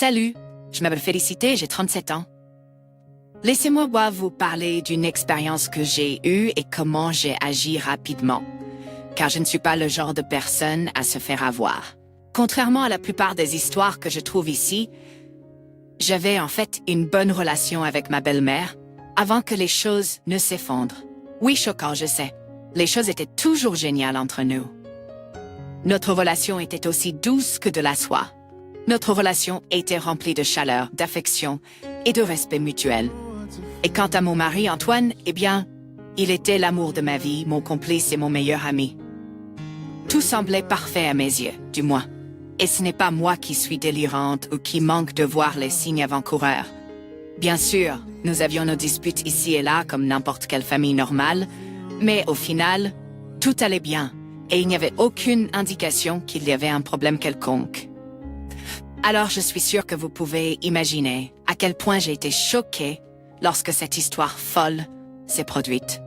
Salut, je m'appelle Félicité, j'ai 37 ans. Laissez-moi vous parler d'une expérience que j'ai eue et comment j'ai agi rapidement, car je ne suis pas le genre de personne à se faire avoir. Contrairement à la plupart des histoires que je trouve ici, j'avais en fait une bonne relation avec ma belle-mère avant que les choses ne s'effondrent. Oui, choquant, je sais. Les choses étaient toujours géniales entre nous. Notre relation était aussi douce que de la soie. Notre relation était remplie de chaleur, d'affection et de respect mutuel. Et quant à mon mari, Antoine, eh bien, il était l'amour de ma vie, mon complice et mon meilleur ami. Tout semblait parfait à mes yeux, du moins. Et ce n'est pas moi qui suis délirante ou qui manque de voir les signes avant-coureurs. Bien sûr, nous avions nos disputes ici et là comme n'importe quelle famille normale, mais au final, tout allait bien et il n'y avait aucune indication qu'il y avait un problème quelconque. Alors je suis sûre que vous pouvez imaginer à quel point j'ai été choquée lorsque cette histoire folle s'est produite.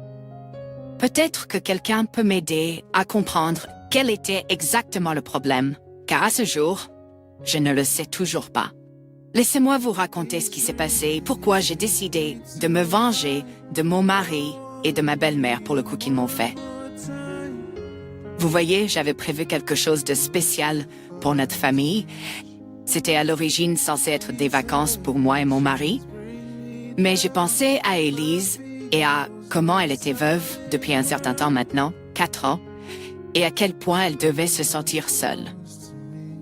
Peut-être que quelqu'un peut m'aider à comprendre quel était exactement le problème, car à ce jour, je ne le sais toujours pas. Laissez-moi vous raconter ce qui s'est passé et pourquoi j'ai décidé de me venger de mon mari et de ma belle-mère pour le coup qu'ils m'ont fait. Vous voyez, j'avais prévu quelque chose de spécial pour notre famille. C'était à l'origine censé être des vacances pour moi et mon mari. Mais j'ai pensé à Élise et à comment elle était veuve depuis un certain temps maintenant, 4 ans, et à quel point elle devait se sentir seule.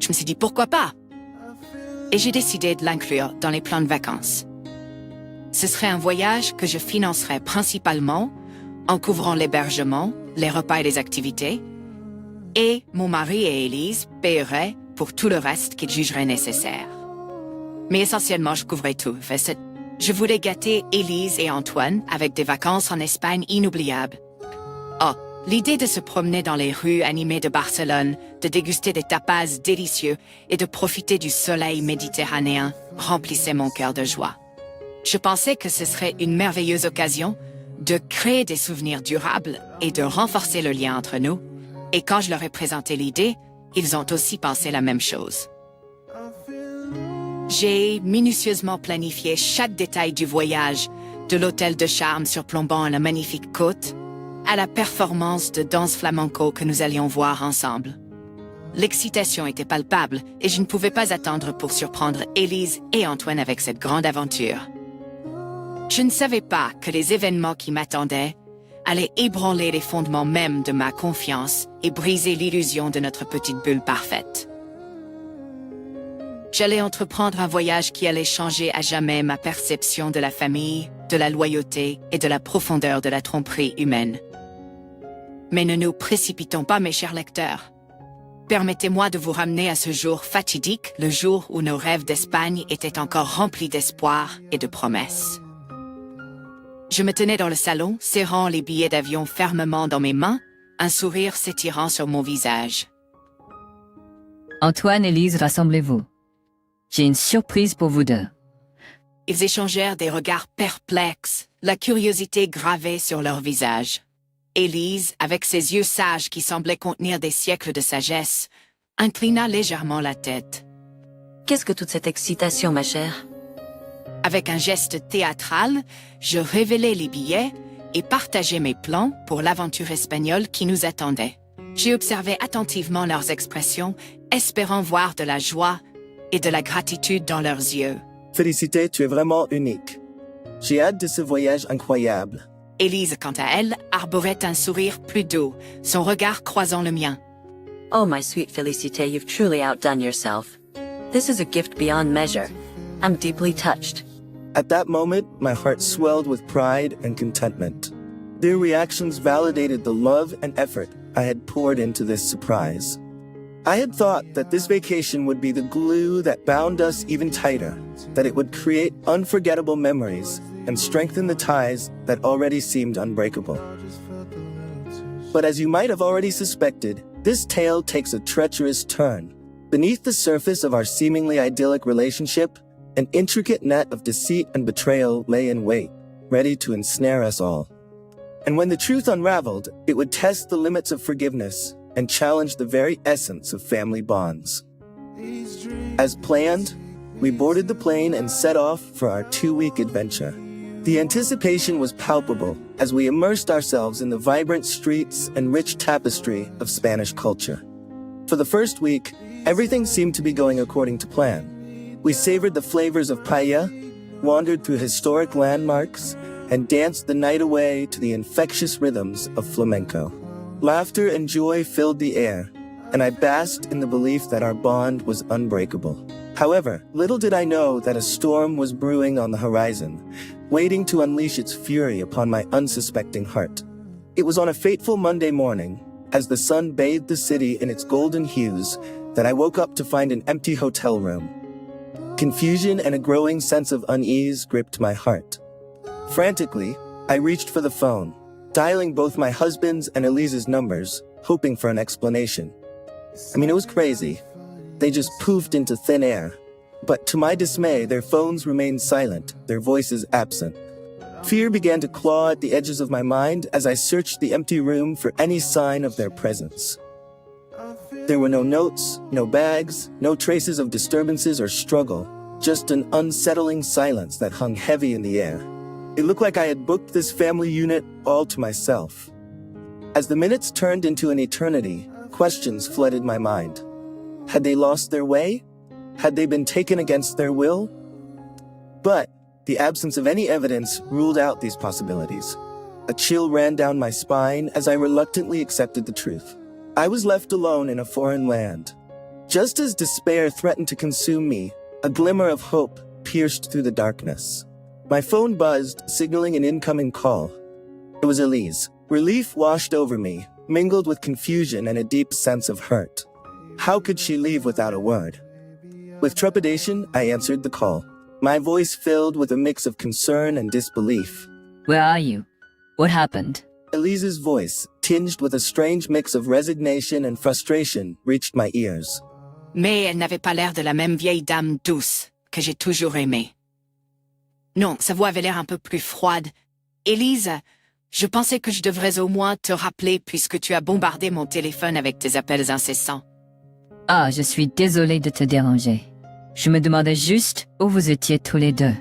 Je me suis dit pourquoi pas? Et j'ai décidé de l'inclure dans les plans de vacances. Ce serait un voyage que je financerais principalement en couvrant l'hébergement, les repas et les activités, et mon mari et Élise paieraient pour tout le reste qu'ils jugeraient nécessaire. Mais essentiellement, je couvrais tout. Je voulais gâter Élise et Antoine avec des vacances en Espagne inoubliables. Oh, l'idée de se promener dans les rues animées de Barcelone, de déguster des tapas délicieux et de profiter du soleil méditerranéen remplissait mon cœur de joie. Je pensais que ce serait une merveilleuse occasion de créer des souvenirs durables et de renforcer le lien entre nous. Et quand je leur ai présenté l'idée, ils ont aussi pensé la même chose. J'ai minutieusement planifié chaque détail du voyage, de l'hôtel de charme surplombant la magnifique côte, à la performance de danse flamenco que nous allions voir ensemble. L'excitation était palpable et je ne pouvais pas attendre pour surprendre Élise et Antoine avec cette grande aventure. Je ne savais pas que les événements qui m'attendaient allaient ébranler les fondements même de ma confiance et briser l'illusion de notre petite bulle parfaite. J'allais entreprendre un voyage qui allait changer à jamais ma perception de la famille, de la loyauté et de la profondeur de la tromperie humaine. Mais ne nous précipitons pas, mes chers lecteurs. Permettez-moi de vous ramener à ce jour fatidique, le jour où nos rêves d'Espagne étaient encore remplis d'espoir et de promesses. Je me tenais dans le salon, serrant les billets d'avion fermement dans mes mains, un sourire s'étirant sur mon visage. Antoine et Lise, rassemblez-vous. J'ai une surprise pour vous deux. Ils échangèrent des regards perplexes, la curiosité gravée sur leur visage. Élise, avec ses yeux sages qui semblaient contenir des siècles de sagesse, inclina légèrement la tête. Qu'est-ce que toute cette excitation, ma chère? Avec un geste théâtral, je révélai les billets et partageai mes plans pour l'aventure espagnole qui nous attendait. J'ai observé attentivement leurs expressions, espérant voir de la joie et de la gratitude dans leurs yeux. Félicité, tu es vraiment unique. J'ai hâte de ce voyage incroyable. Élise, quant à elle, arborait un sourire plus doux, son regard croisant le mien. Oh, my sweet Felicité, you've truly outdone yourself. This is a gift beyond measure. I'm deeply touched. At that moment, my heart swelled with pride and contentment. Their reactions validated the love and effort I had poured into this surprise. I had thought that this vacation would be the glue that bound us even tighter, that it would create unforgettable memories and strengthen the ties that already seemed unbreakable. But as you might have already suspected, this tale takes a treacherous turn. Beneath the surface of our seemingly idyllic relationship, an intricate net of deceit and betrayal lay in wait, ready to ensnare us all. And when the truth unraveled, it would test the limits of forgiveness and challenge the very essence of family bonds. As planned, we boarded the plane and set off for our 2-week adventure. The anticipation was palpable as we immersed ourselves in the vibrant streets and rich tapestry of Spanish culture. For the first week, everything seemed to be going according to plan. We savored the flavors of paella, wandered through historic landmarks, and danced the night away to the infectious rhythms of flamenco. Laughter and joy filled the air, and I basked in the belief that our bond was unbreakable. However, little did I know that a storm was brewing on the horizon, waiting to unleash its fury upon my unsuspecting heart. It was on a fateful Monday morning, as the sun bathed the city in its golden hues, that I woke up to find an empty hotel room. Confusion and a growing sense of unease gripped my heart. Frantically, I reached for the phone, dialing both my husband's and Elise's numbers, hoping for an explanation. It was crazy. They just poofed into thin air. But to my dismay, their phones remained silent, their voices absent. Fear began to claw at the edges of my mind as I searched the empty room for any sign of their presence. There were no notes, no bags, no traces of disturbances or struggle, just an unsettling silence that hung heavy in the air. It looked like I had booked this family unit all to myself. As the minutes turned into an eternity, questions flooded my mind. Had they lost their way? Had they been taken against their will? But the absence of any evidence ruled out these possibilities. A chill ran down my spine as I reluctantly accepted the truth. I was left alone in a foreign land. Just as despair threatened to consume me, a glimmer of hope pierced through the darkness. My phone buzzed, signaling an incoming call. It was Elise. Relief washed over me, mingled with confusion and a deep sense of hurt. How could she leave without a word? With trepidation, I answered the call, my voice filled with a mix of concern and disbelief. Where are you? What happened? Elise's voice, tinged with a strange mix of resignation and frustration, reached my ears. Mais elle n'avait pas l'air de la même vieille dame douce que j'ai toujours aimée. Non, sa voix avait l'air un peu plus froide. Élise, je pensais que je devrais au moins te rappeler puisque tu as bombardé mon téléphone avec tes appels incessants. Ah, je suis désolée de te déranger. Je me demandais juste où vous étiez tous les deux.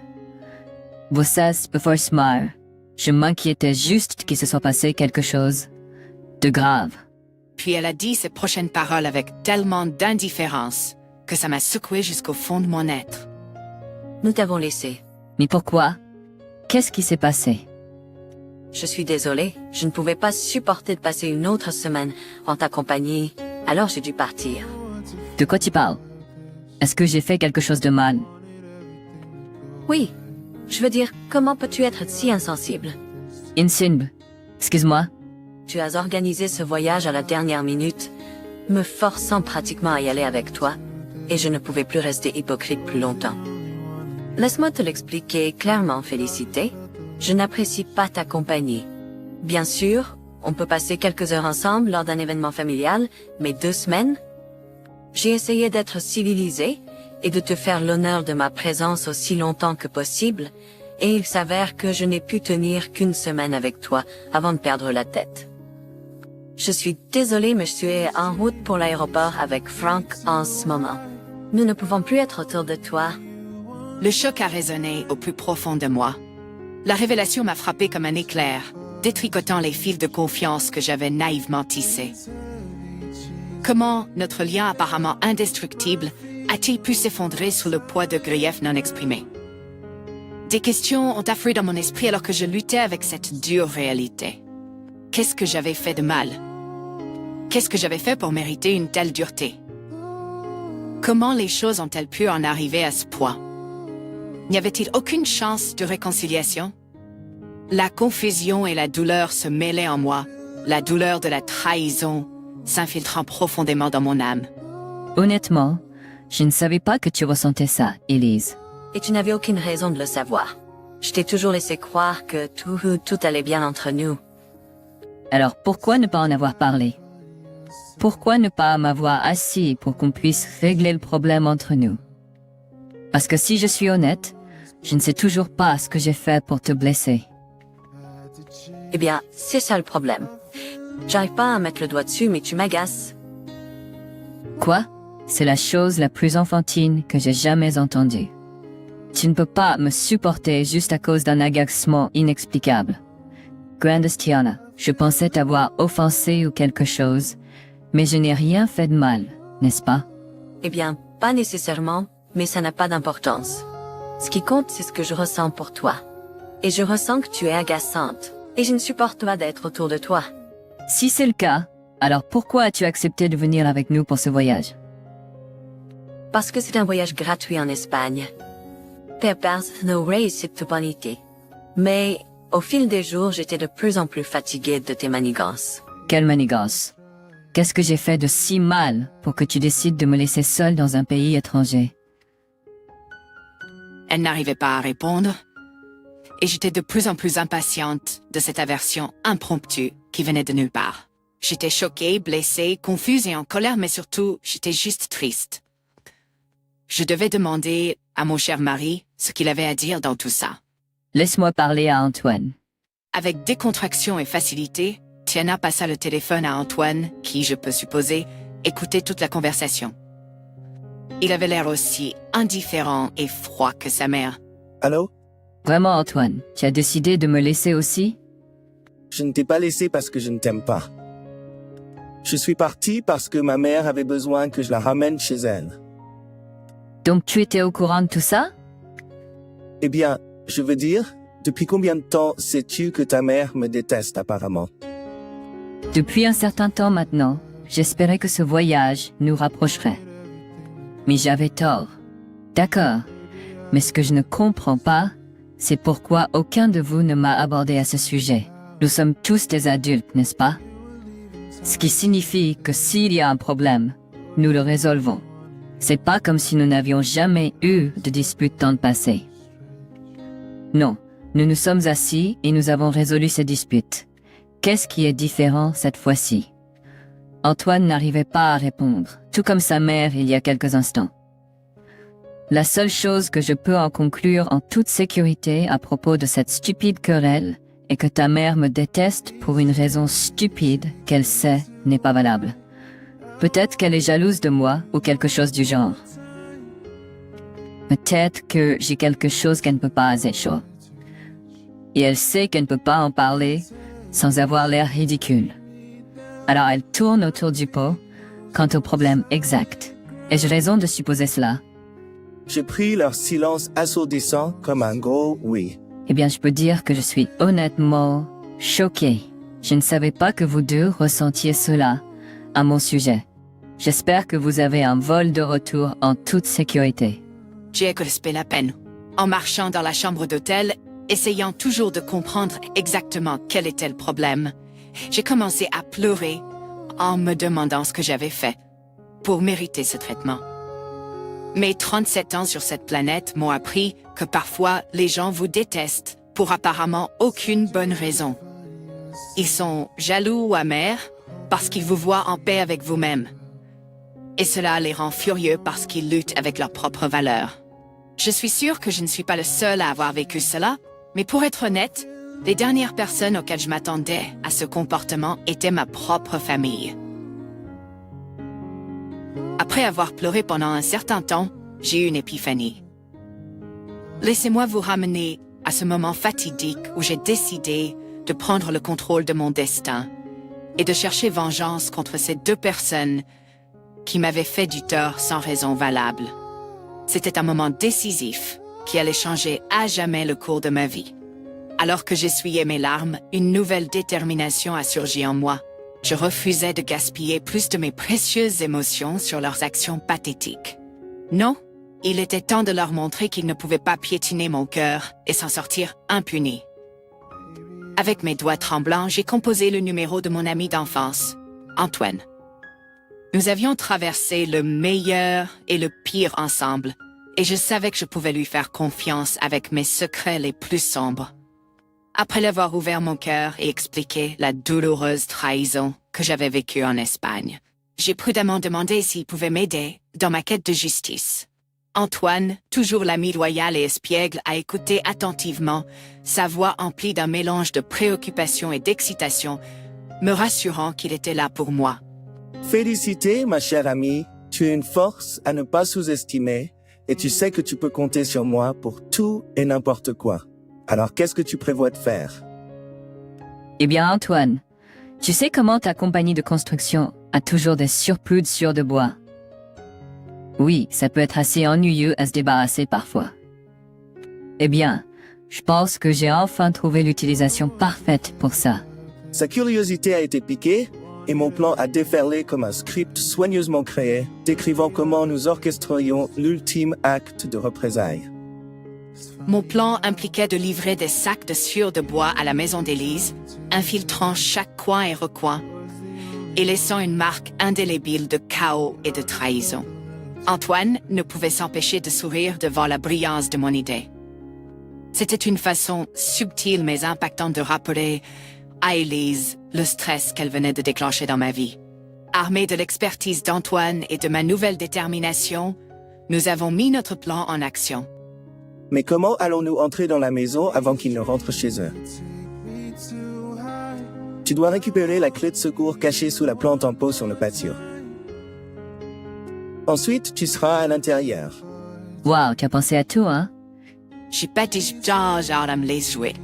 Vous cessez before smile. Je m'inquiétais juste qu'il se soit passé quelque chose de grave. Puis elle a dit ces prochaines paroles avec tellement d'indifférence que ça m'a secoué jusqu'au fond de mon être. Nous t'avons laissé. Mais pourquoi? Qu'est-ce qui s'est passé? Je suis désolée, je ne pouvais pas supporter de passer une autre semaine en ta compagnie, alors j'ai dû partir. De quoi tu parles? Est-ce que j'ai fait quelque chose de mal? Oui. Je veux dire, comment peux-tu être si insensible? Insimbe. Excuse-moi. Tu as organisé ce voyage à la dernière minute, me forçant pratiquement à y aller avec toi, et je ne pouvais plus rester hypocrite plus longtemps. Laisse-moi te l'expliquer clairement, Félicité. Je n'apprécie pas ta compagnie. Bien sûr, on peut passer quelques heures ensemble lors d'un événement familial, mais 2 semaines? J'ai essayé d'être civilisée et de te faire l'honneur de ma présence aussi longtemps que possible, et il s'avère que je n'ai pu tenir qu'1 semaine avec toi avant de perdre la tête. Je suis désolée, mais je suis en route pour l'aéroport avec Frank en ce moment. Nous ne pouvons plus être autour de toi. Le choc a résonné au plus profond de moi. La révélation m'a frappé comme un éclair, détricotant les fils de confiance que j'avais naïvement tissés. Comment notre lien apparemment indestructible a-t-il pu s'effondrer sous le poids de griefs non exprimés? Des questions ont afflué dans mon esprit alors que je luttais avec cette dure réalité. Qu'est-ce que j'avais fait de mal? Qu'est-ce que j'avais fait pour mériter une telle dureté? Comment les choses ont-elles pu en arriver à ce point? N'y avait-il aucune chance de réconciliation? La confusion et la douleur se mêlaient en moi, la douleur de la trahison s'infiltrant profondément dans mon âme. Honnêtement, je ne savais pas que tu ressentais ça, Elise. Et tu n'avais aucune raison de le savoir. Je t'ai toujours laissé croire que tout allait bien entre nous. Alors pourquoi ne pas en avoir parlé? Pourquoi ne pas m'avoir assis pour qu'on puisse régler le problème entre nous? Parce que si je suis honnête, je ne sais toujours pas ce que j'ai fait pour te blesser. Eh bien, c'est ça le problème. J'arrive pas à mettre le doigt dessus, mais tu m'agaces. Quoi? c'est la chose la plus enfantine que j'ai jamais entendue. Tu ne peux pas me supporter juste à cause d'un agacement inexplicable. Grandest Tiana, je pensais t'avoir offensé ou quelque chose, mais je n'ai rien fait de mal, n'est-ce pas? Eh bien, pas nécessairement, mais ça n'a pas d'importance. Ce qui compte, c'est ce que je ressens pour toi. Et je ressens que tu es agaçante, et je ne supporte pas d'être autour de toi. Si c'est le cas, alors pourquoi as-tu accepté de venir avec nous pour ce voyage? Parce que c'est un voyage gratuit en Espagne. Père n'aurait cette bonne idée. Mais, au fil des jours, j'étais de plus en plus fatiguée de tes manigances. Quelle manigance? Qu'est-ce que j'ai fait de si mal pour que tu décides de me laisser seule dans un pays étranger? Elle n'arrivait pas à répondre, et j'étais de plus en plus impatiente de cette aversion impromptue qui venait de nulle part. J'étais choquée, blessée, confuse et en colère, mais surtout, j'étais juste triste. Je devais demander à mon cher mari ce qu'il avait à dire dans tout ça. Laisse-moi parler à Antoine. Avec décontraction et facilité, Tiana passa le téléphone à Antoine, qui, je peux supposer, écoutait toute la conversation. Il avait l'air aussi indifférent et froid que sa mère. Allô? Vraiment, Antoine, tu as décidé de me laisser aussi? Je ne t'ai pas laissé parce que je ne t'aime pas. Je suis parti parce que ma mère avait besoin que je la ramène chez elle. Donc tu étais au courant de tout ça? Eh bien, je veux dire, depuis combien de temps sais-tu que ta mère me déteste apparemment? Depuis un certain temps maintenant, j'espérais que ce voyage nous rapprocherait. Mais j'avais tort. D'accord. Mais ce que je ne comprends pas, c'est pourquoi aucun de vous ne m'a abordé à ce sujet. Nous sommes tous des adultes, n'est-ce pas? Ce qui signifie que s'il y a un problème, nous le résolvons. C'est pas comme si nous n'avions jamais eu de dispute dans le passé. Non, nous nous sommes assis et nous avons résolu ces disputes. Qu'est-ce qui est différent cette fois-ci? Antoine n'arrivait pas à répondre, tout comme sa mère il y a quelques instants. La seule chose que je peux en conclure en toute sécurité à propos de cette stupide querelle est que ta mère me déteste pour une raison stupide qu'elle sait n'est pas valable. Peut-être qu'elle est jalouse de moi ou quelque chose du genre. Peut-être que j'ai quelque chose qu'elle ne peut pas dire. Et elle sait qu'elle ne peut pas en parler sans avoir l'air ridicule. Alors elle tourne autour du pot quant au problème exact. Ai-je raison de supposer cela? J'ai pris leur silence assourdissant comme un gros oui. Eh bien, je peux dire que je suis honnêtement choquée. Je ne savais pas que vous deux ressentiez cela à mon sujet. J'espère que vous avez un vol de retour en toute sécurité. J'ai écospé la peine, en marchant dans la chambre d'hôtel, essayant toujours de comprendre exactement quel était le problème. J'ai commencé à pleurer en me demandant ce que j'avais fait pour mériter ce traitement. Mes 37 ans sur cette planète m'ont appris que parfois les gens vous détestent pour apparemment aucune bonne raison. Ils sont jaloux ou amers parce qu'ils vous voient en paix avec vous-même. Et cela les rend furieux parce qu'ils luttent avec leurs propres valeurs. Je suis sûre que je ne suis pas le seul à avoir vécu cela, mais pour être honnête, les dernières personnes auxquelles je m'attendais à ce comportement étaient ma propre famille. Après avoir pleuré pendant un certain temps, j'ai eu une épiphanie. Laissez-moi vous ramener à ce moment fatidique où j'ai décidé de prendre le contrôle de mon destin et de chercher vengeance contre ces deux personnes qui m'avaient fait du tort sans raison valable. C'était un moment décisif qui allait changer à jamais le cours de ma vie. Alors que j'essuyais mes larmes, une nouvelle détermination a surgi en moi. Je refusais de gaspiller plus de mes précieuses émotions sur leurs actions pathétiques. Non, il était temps de leur montrer qu'ils ne pouvaient pas piétiner mon cœur et s'en sortir impunis. Avec mes doigts tremblants, j'ai composé le numéro de mon ami d'enfance, Antoine. Nous avions traversé le meilleur et le pire ensemble, et je savais que je pouvais lui faire confiance avec mes secrets les plus sombres. Après l'avoir ouvert mon cœur et expliqué la douloureuse trahison que j'avais vécue en Espagne, j'ai prudemment demandé s'il pouvait m'aider dans ma quête de justice. Antoine, toujours l'ami loyal et espiègle, a écouté attentivement, sa voix emplie d'un mélange de préoccupation et d'excitation, me rassurant qu'il était là pour moi. Félicité, ma chère amie. Tu es une force à ne pas sous-estimer et tu sais que tu peux compter sur moi pour tout et n'importe quoi. Alors qu'est-ce que tu prévois de faire? Eh bien, Antoine, tu sais comment ta compagnie de construction a toujours des surplus de sciure de bois. Oui, ça peut être assez ennuyeux à se débarrasser parfois. Eh bien, je pense que j'ai enfin trouvé l'utilisation parfaite pour ça. Sa curiosité a été piquée et mon plan a déferlé comme un script soigneusement créé, décrivant comment nous orchestrerions l'ultime acte de représailles. Mon plan impliquait de livrer des sacs de sciure de bois à la maison d'Élise, infiltrant chaque coin et recoin, et laissant une marque indélébile de chaos et de trahison. Antoine ne pouvait s'empêcher de sourire devant la brillance de mon idée. C'était une façon subtile mais impactante de rappeler à Élise le stress qu'elle venait de déclencher dans ma vie. Armée de l'expertise d'Antoine et de ma nouvelle détermination, nous avons mis notre plan en action. Mais comment allons-nous entrer dans la maison avant qu'ils ne rentrent chez eux? Tu dois récupérer la clé de secours cachée sous la plante en pot sur le patio. Ensuite, tu seras à l'intérieur. Waouh, tu as pensé à tout, hein? J'ai pas dit genre à me les jouer.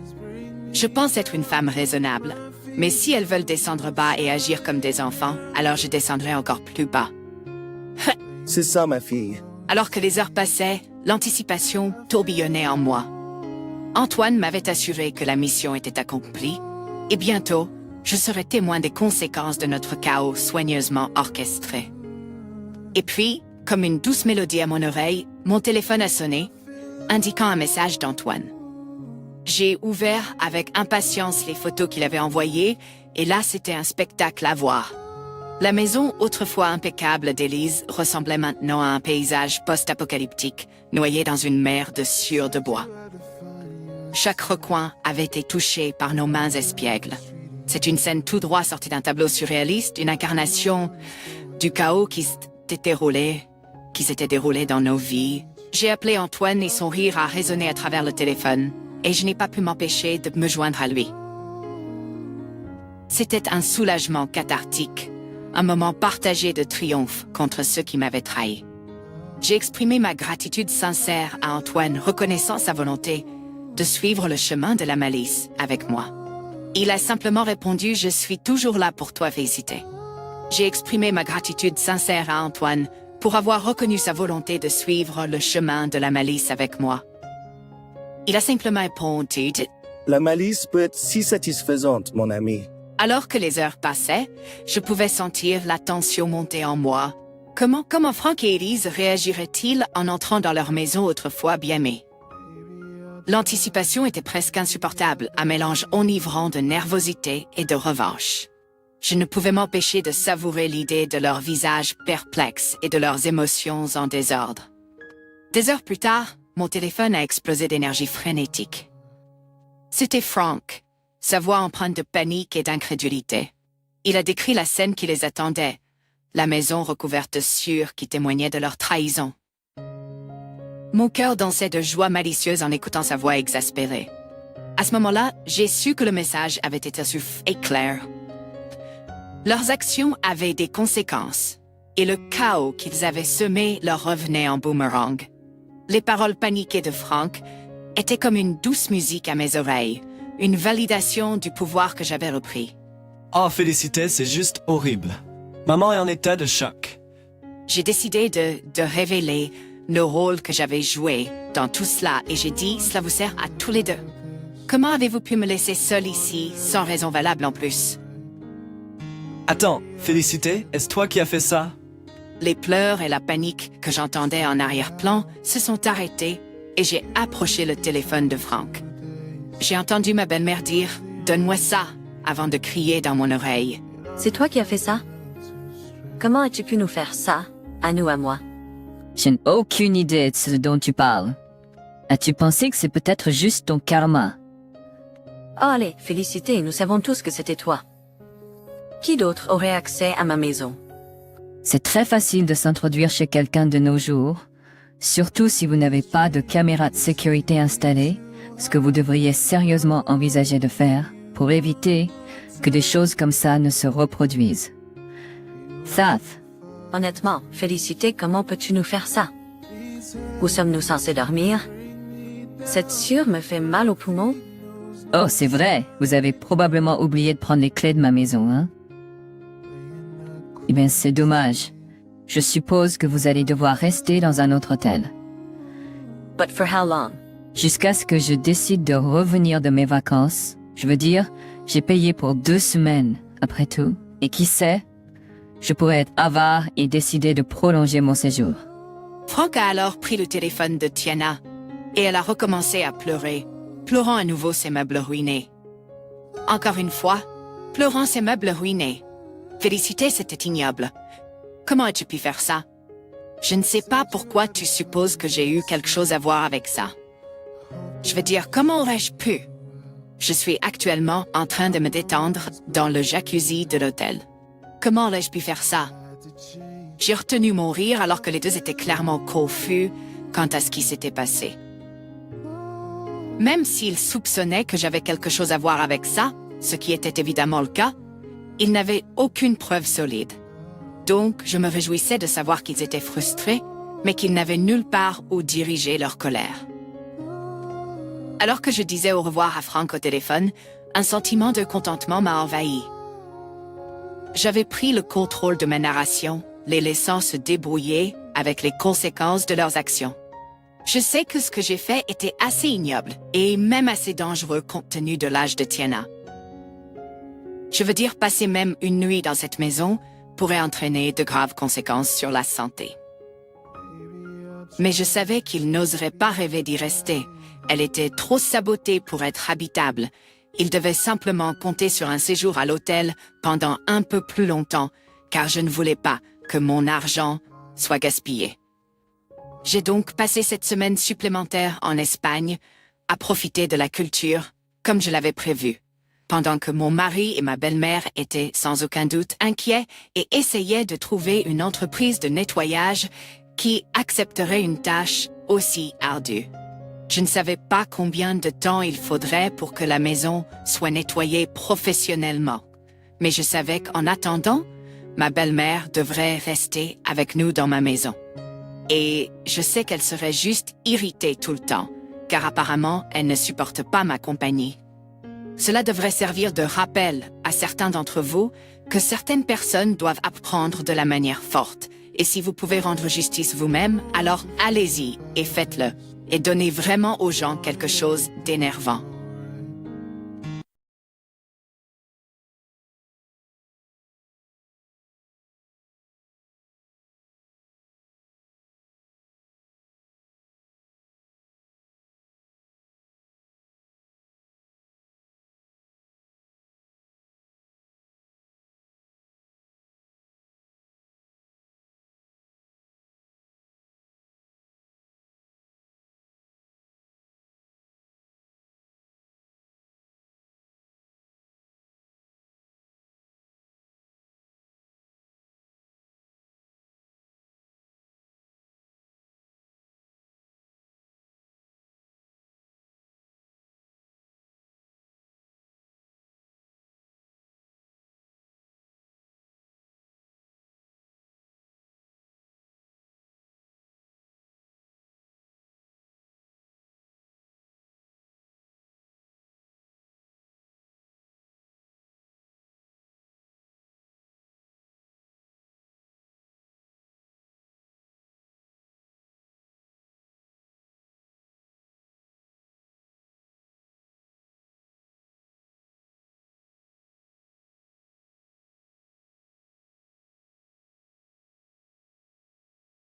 Je pense être une femme raisonnable, mais si elles veulent descendre bas et agir comme des enfants, alors je descendrai encore plus bas. C'est ça, ma fille. Alors que les heures passaient, l'anticipation tourbillonnait en moi. Antoine m'avait assuré que la mission était accomplie, et bientôt, je serais témoin des conséquences de notre chaos soigneusement orchestré. Et puis, comme une douce mélodie à mon oreille, mon téléphone a sonné, indiquant un message d'Antoine. J'ai ouvert avec impatience les photos qu'il avait envoyées, et là c'était un spectacle à voir. La maison, autrefois impeccable d'Élise, ressemblait maintenant à un paysage post-apocalyptique, noyé dans une mer de sciure de bois. Chaque recoin avait été touché par nos mains espiègles. C'est une scène tout droit sortie d'un tableau surréaliste, une incarnation du chaos qui s'était déroulé dans nos vies. J'ai appelé Antoine et son rire a résonné à travers le téléphone, et je n'ai pas pu m'empêcher de me joindre à lui. C'était un soulagement cathartique, un moment partagé de triomphe contre ceux qui m'avaient trahi. J'ai exprimé ma gratitude sincère à Antoine, reconnaissant sa volonté de suivre le chemin de la malice avec moi. Il a simplement répondu « Je suis toujours là pour toi, Félicité ». J'ai exprimé ma gratitude sincère à Antoine pour avoir reconnu sa volonté de suivre le chemin de la malice avec moi. Il a simplement répondu « La malice peut être si satisfaisante, mon ami. » Alors que les heures passaient, je pouvais sentir la tension monter en moi. Comment Franck et Élise réagiraient-ils en entrant dans leur maison autrefois bien aimée? L'anticipation était presque insupportable, un mélange enivrant de nervosité et de revanche. Je ne pouvais m'empêcher de savourer l'idée de leurs visages perplexes et de leurs émotions en désordre. Des heures plus tard, mon téléphone a explosé d'énergie frénétique. C'était Frank, sa voix empreinte de panique et d'incrédulité. Il a décrit la scène qui les attendait, la maison recouverte de sueur qui témoignait de leur trahison. Mon cœur dansait de joie malicieuse en écoutant sa voix exaspérée. À ce moment-là, j'ai su que le message avait été reçu et clair. Leurs actions avaient des conséquences, et le chaos qu'ils avaient semé leur revenait en boomerang. Les paroles paniquées de Frank étaient comme une douce musique à mes oreilles, une validation du pouvoir que j'avais repris. Oh, Félicité, c'est juste horrible. Maman est en état de choc. J'ai décidé de révéler le rôle que j'avais joué dans tout cela, et j'ai dit, cela vous sert à tous les deux. Comment avez-vous pu me laisser seule ici, sans raison valable en plus? Attends, Félicité, est-ce toi qui as fait ça? Les pleurs et la panique que j'entendais en arrière-plan se sont arrêtés et j'ai approché le téléphone de Frank. J'ai entendu ma belle-mère dire « Donne-moi ça » avant de crier dans mon oreille. C'est toi qui as fait ça? Comment as-tu pu nous faire ça, à nous, à moi? Je n'ai aucune idée de ce dont tu parles. As-tu pensé que c'est peut-être juste ton karma? Oh allez, Félicité, nous savons tous que c'était toi. Qui d'autre aurait accès à ma maison? C'est très facile de s'introduire chez quelqu'un de nos jours, surtout si vous n'avez pas de caméra de sécurité installée, ce que vous devriez sérieusement envisager de faire pour éviter que des choses comme ça ne se reproduisent. Seth, Honnêtement, Félicité, comment peux-tu nous faire ça? Où sommes-nous censés dormir? Cette sûre me fait mal aux poumons. Oh, c'est vrai, vous avez probablement oublié de prendre les clés de ma maison, hein? Eh bien, c'est dommage. Je suppose que vous allez devoir rester dans un autre hôtel. But for how long? Jusqu'à ce que je décide de revenir de mes vacances. Je veux dire, j'ai payé pour 2 semaines, après tout. Et qui sait, je pourrais être avare et décider de prolonger mon séjour. Frank a alors pris le téléphone de Tiana et elle a recommencé à pleurer, pleurant à nouveau ses meubles ruinés. Encore une fois, pleurant ses meubles ruinés. Félicité, c'était ignoble. Comment as-tu pu faire ça? Je ne sais pas pourquoi tu supposes que j'ai eu quelque chose à voir avec ça. Je veux dire, comment aurais-je pu? Je suis actuellement en train de me détendre dans le jacuzzi de l'hôtel. Comment aurais-je pu faire ça? J'ai retenu mon rire alors que les deux étaient clairement confus quant à ce qui s'était passé. Même s'ils soupçonnaient que j'avais quelque chose à voir avec ça, ce qui était évidemment le cas, ils n'avaient aucune preuve solide. Donc, je me réjouissais de savoir qu'ils étaient frustrés, mais qu'ils n'avaient nulle part où diriger leur colère. Alors que je disais au revoir à Frank au téléphone, un sentiment de contentement m'a envahi. J'avais pris le contrôle de ma narration, les laissant se débrouiller avec les conséquences de leurs actions. Je sais que ce que j'ai fait était assez ignoble et même assez dangereux compte tenu de l'âge de Tiana. Je veux dire, passer même une nuit dans cette maison pourrait entraîner de graves conséquences sur la santé. Mais je savais qu'il n'oserait pas rêver d'y rester. Elle était trop sabotée pour être habitable. Il devait simplement compter sur un séjour à l'hôtel pendant un peu plus longtemps, car je ne voulais pas que mon argent soit gaspillé. J'ai donc passé cette semaine supplémentaire en Espagne à profiter de la culture, comme je l'avais prévu, pendant que mon mari et ma belle-mère étaient sans aucun doute inquiets et essayaient de trouver une entreprise de nettoyage qui accepterait une tâche aussi ardue. Je ne savais pas combien de temps il faudrait pour que la maison soit nettoyée professionnellement, mais je savais qu'en attendant, ma belle-mère devrait rester avec nous dans ma maison. Et je sais qu'elle serait juste irritée tout le temps, car apparemment, elle ne supporte pas ma compagnie. Cela devrait servir de rappel à certains d'entre vous que certaines personnes doivent apprendre de la manière forte. Et si vous pouvez rendre justice vous-même, alors allez-y et faites-le. Et donnez vraiment aux gens quelque chose d'énervant.